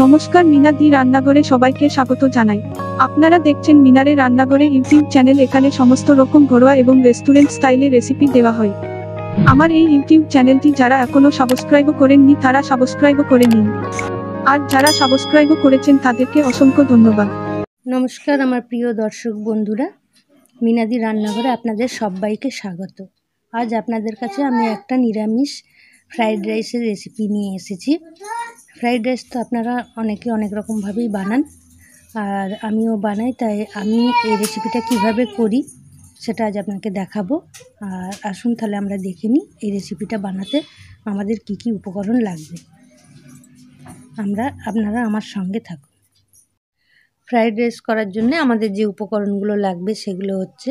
নমস্কার, মিনা দি রান্নাঘরে সবাইকে স্বাগত জানাই। আপনারা দেখছেন মিনারে রান্নাঘরে ইউটিউব চ্যানেল। এখানে সমস্ত রকম ঘরোয়া এবং রেস্টুরেন্ট স্টাইলে রেসিপি দেওয়া হয়। আমার এই ইউটিউব চ্যানেলটি যারা এখনো সাবস্ক্রাইব করেননি তারা সাবস্ক্রাইব করে নিন, আর যারা সাবস্ক্রাইব করেছেন তাদেরকে অসংখ্য ধন্যবাদ। নমস্কার আমার প্রিয় দর্শক বন্ধুরা, মিনাদি রান্নাঘরে আপনাদের সবাইকে স্বাগত। আজ আপনাদের কাছে আমি একটা নিরামিষ ফ্রাইড রাইসের রেসিপি নিয়ে এসেছি। ফ্রাইড রাইস তো আপনারা অনেকে অনেক রকমভাবেই বানান, আর আমিও বানাই। তাই আমি এই রেসিপিটা কিভাবে করি সেটা আজ আপনাকে দেখাবো। আর আসুন তাহলে আমরা দেখে নিই এই রেসিপিটা বানাতে আমাদের কি কি উপকরণ লাগবে। আপনারা আমার সঙ্গে থাকুন। ফ্রাইড রাইস করার জন্য আমাদের যে উপকরণগুলো লাগবে সেগুলো হচ্ছে,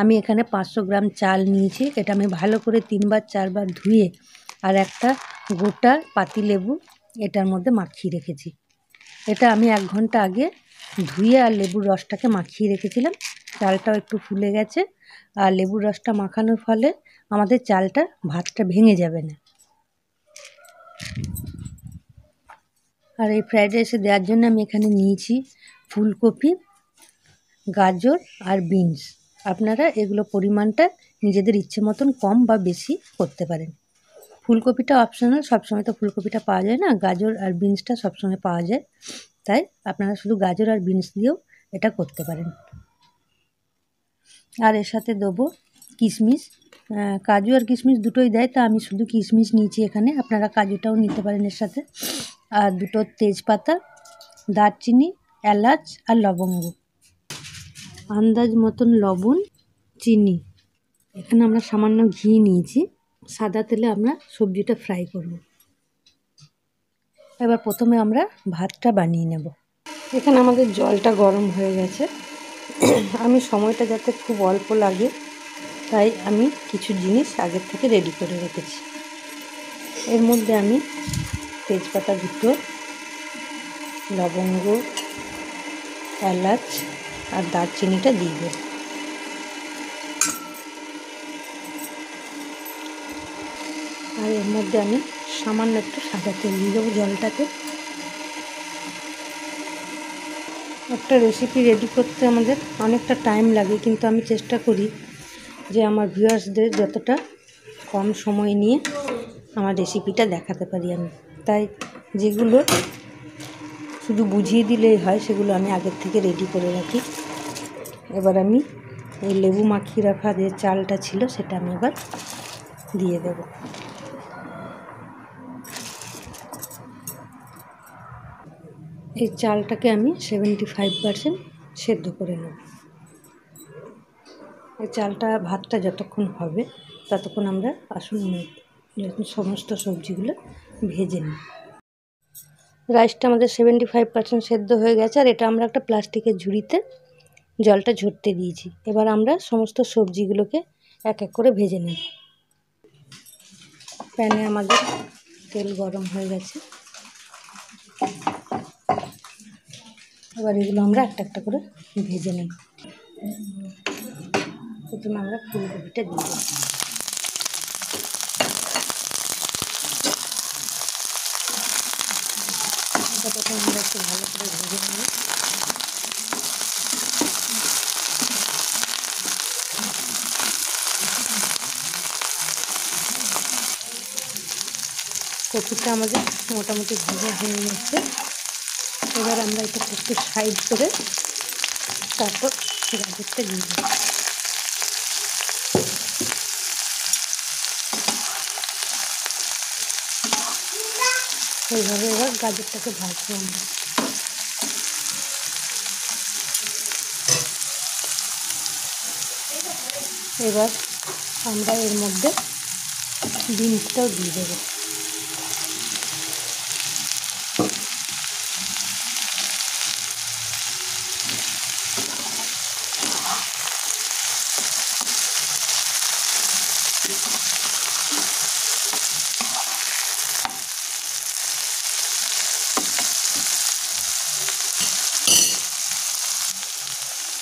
আমি এখানে 500 গ্রাম চাল নিয়েছি। এটা আমি ভালো করে 3-4 বার ধুয়ে আর একটা গোটা পাতিলেবু এটার মধ্যে মাখিয়ে রেখেছি। এটা আমি 1 ঘন্টা আগে ধুয়ে আর লেবুর রসটাকে মাখিয়ে রেখেছিলাম। চালটাও একটু ফুলে গেছে, আর লেবুর রসটা মাখানোর ফলে আমাদের ভাতটা ভেঙে যাবে না। আর এই ফ্রাইড রাইসে দেওয়ার জন্য আমি এখানে নিয়েছি ফুলকপি, গাজর আর বিনস। আপনারা এগুলো পরিমাণটা নিজেদের ইচ্ছে মতন কম বা বেশি করতে পারেন। ফুলকপিটা অপশনাল, সবসময় তো ফুলকপিটা পাওয়া যায় না। গাজর আর বিনসটা সবসময় পাওয়া যায়, তাই আপনারা শুধু গাজর আর বিনস দিয়েও এটা করতে পারেন। আর এর সাথে দেবো কিশমিশ। কাজু আর কিশমিশ দুটোই দেয়, তা আমি শুধু কিশমিশ নিয়েছি এখানে। আপনারা কাজুটাও নিতে পারেন এর সাথে। আর 2 তেজপাতা, দারচিনি, এলাচ আর লবঙ্গ, আন্দাজ মতন লবণ, চিনি। এখানে আমরা সামান্য ঘি নিয়েছি। সাদা তেলে আমরা সবজিটা ফ্রাই করব। এবার প্রথমে আমরা ভাতটা বানিয়ে নেব। এখানে আমাদের জলটা গরম হয়ে গেছে। আমি সময়টা যাতে খুব অল্প লাগে তাই আমি কিছু জিনিস আগের থেকে রেডি করে রেখেছি। এর মধ্যে আমি তেজপাতা 2, লবঙ্গ, এলাচ আর দারচিনিটা দিয়ে দেব। আর এর মধ্যে আমি সামান্য একটু সাদা তেল দিয়ে দেবো জলটাতে। একটা রেসিপি রেডি করতে আমাদের অনেকটা টাইম লাগে, কিন্তু আমি চেষ্টা করি যে আমার ভিউয়ার্সদের যতটা কম সময় নিয়ে আমার রেসিপিটা দেখাতে পারি আমি। তাই যেগুলো শুধু বুঝিয়ে দিলেই হয় সেগুলো আমি আগের থেকে রেডি করে রাখি। এবার আমি এই লেবু মাখিয়ে রাখা যে চালটা ছিল সেটা আমি এবার দিয়ে দেব। এই চালটাকে আমি 75% সেদ্ধ করে নেব। এই ভাতটা যতক্ষণ হবে ততক্ষণ আমরা সমস্ত সবজিগুলো ভেজে নিই। রাইসটা আমাদের 75% সেদ্ধ হয়ে গেছে, আর এটা আমরা একটা প্লাস্টিকের ঝুড়িতে জলটা ঝরতে দিয়েছি। এবার আমরা সমস্ত সবজিগুলোকে এক এক করে ভেজে নেব। প্যানে আমাদের তেল গরম হয়ে গেছে। এবার এগুলো আমরা একটা একটা করে ভেজে নেব। প্রথমে আমরা ফুলকপিটা দিয়ে দেব। এটা প্রথমে আমরা একটু ভালো করে ভেজে নেব। কপিটা আমাদের মোটামুটি ভাজা হয়ে গেছে। এবার আমরা এটা একটু সাইড করে তারপর গাজরটা দিয়ে দেব। এইভাবে এবার গাজরটাকে ভাজবো আমরা। এবার আমরা এর মধ্যে বিনসটাও দিয়ে দেবো।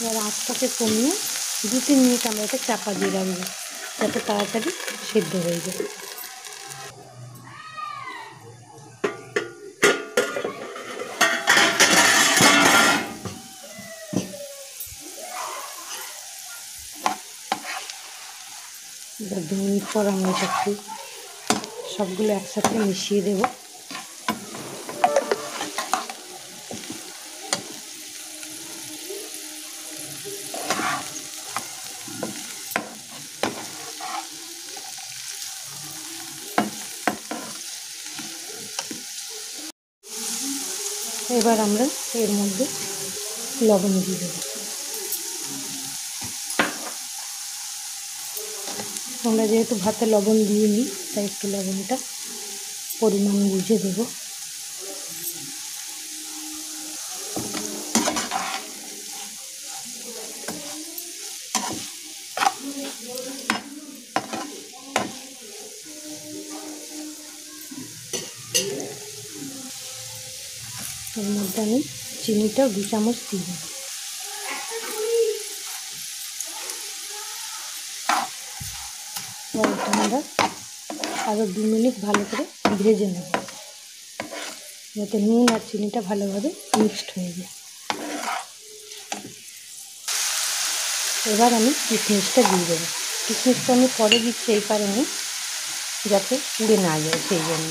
এবার আঁচটাকে কমিয়ে 2-3 মিনিট আমরা এটা চাপা দিয়ে রাখবো যাতে তাড়াতাড়ি সিদ্ধ হয়ে যায়। 2 মিনিট পর আমরা একটু সবগুলো একসাথে মিশিয়ে দেব। এবার আমরা এর মধ্যে লবণ দিয়ে দেব। আমরা যেহেতু ভাতে লবণ দিইনি তাই একটু লবণটা পরিমাণ বুঝে দেব। এর মধ্যে আমি চিনিটাও 2 চামচ দিয়ে দেব। এবার এটা আমরা আরও 2 মিনিট ভালো করে ভেজে নেব, যাতে নুন আর চিনিটা ভালোভাবে মিক্সড হয়ে যায়। এবার আমি কিশমিশটা দিয়ে দেবো। কিশমিশটা আমি পরে দিচ্ছি এই কারণে যাতে পুড়ে না যায়, সেই জন্য।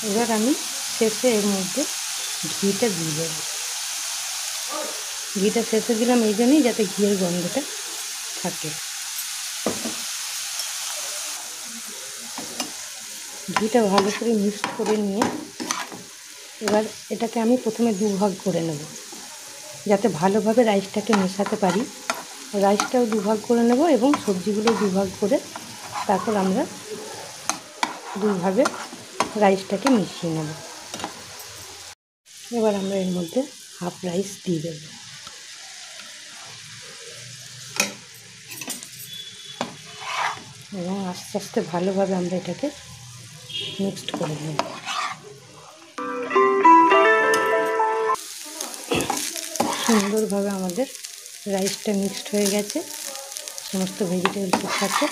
এবার আমি শেষে এর মধ্যে ঘিটা দিয়ে দেবো। ঘিটা শেষে দিলাম এই জন্যই যাতে ঘিয়ের গন্ধটা থাকে। ঘিটা ভালো করে মিক্সড করে নিয়ে এবার এটাকে আমি প্রথমে 2 ভাগ করে নেব, যাতে ভালোভাবে রাইসটাকে মেশাতে পারি। রাইসটাও 2 ভাগ করে নেব এবং সবজিগুলো 2 ভাগ করে তারপর আমরা 2 ভাগে রাইসটাকে মিশিয়ে নেব। এবার আমরা এর মধ্যে হাফ রাইস দিয়ে দেব। এবং আস্তে আস্তে ভালোভাবে আমরা এটাকে মিক্সড করে নেব। সুন্দরভাবে আমাদের রাইসটা মিক্সড হয়ে গেছে সমস্ত ভেজিটেবলসের সাথে।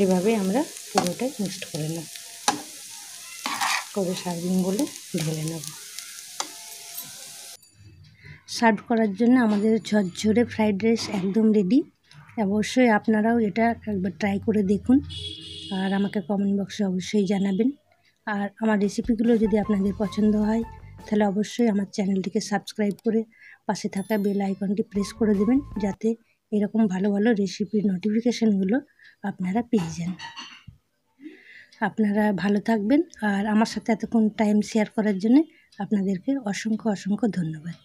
এইভাবেই আমরা পুরোটাই মিক্সড করে নেব, করে সার্ভিং বলে ঢেলে নেব। সার্ভ করার জন্য আমাদের ঝরঝরে ফ্রাইড রাইস একদম রেডি। অবশ্যই আপনারাও এটা একবার ট্রাই করে দেখুন আর আমাকে কমেন্ট বক্সে অবশ্যই জানাবেন। আর আমার রেসিপিগুলো যদি আপনাদের পছন্দ হয় তাহলে অবশ্যই আমার চ্যানেলটিকে সাবস্ক্রাইব করে পাশে থাকা বেল আইকনটি প্রেস করে দেবেন, যাতে এরকম ভালো ভালো রেসিপির নোটিফিকেশানগুলো আপনারা পেয়ে যান। আপনারা ভালো থাকবেন আর আমার সাথে এতক্ষণ টাইম শেয়ার করার জন্য আপনাদেরকে অসংখ্য অসংখ্য ধন্যবাদ।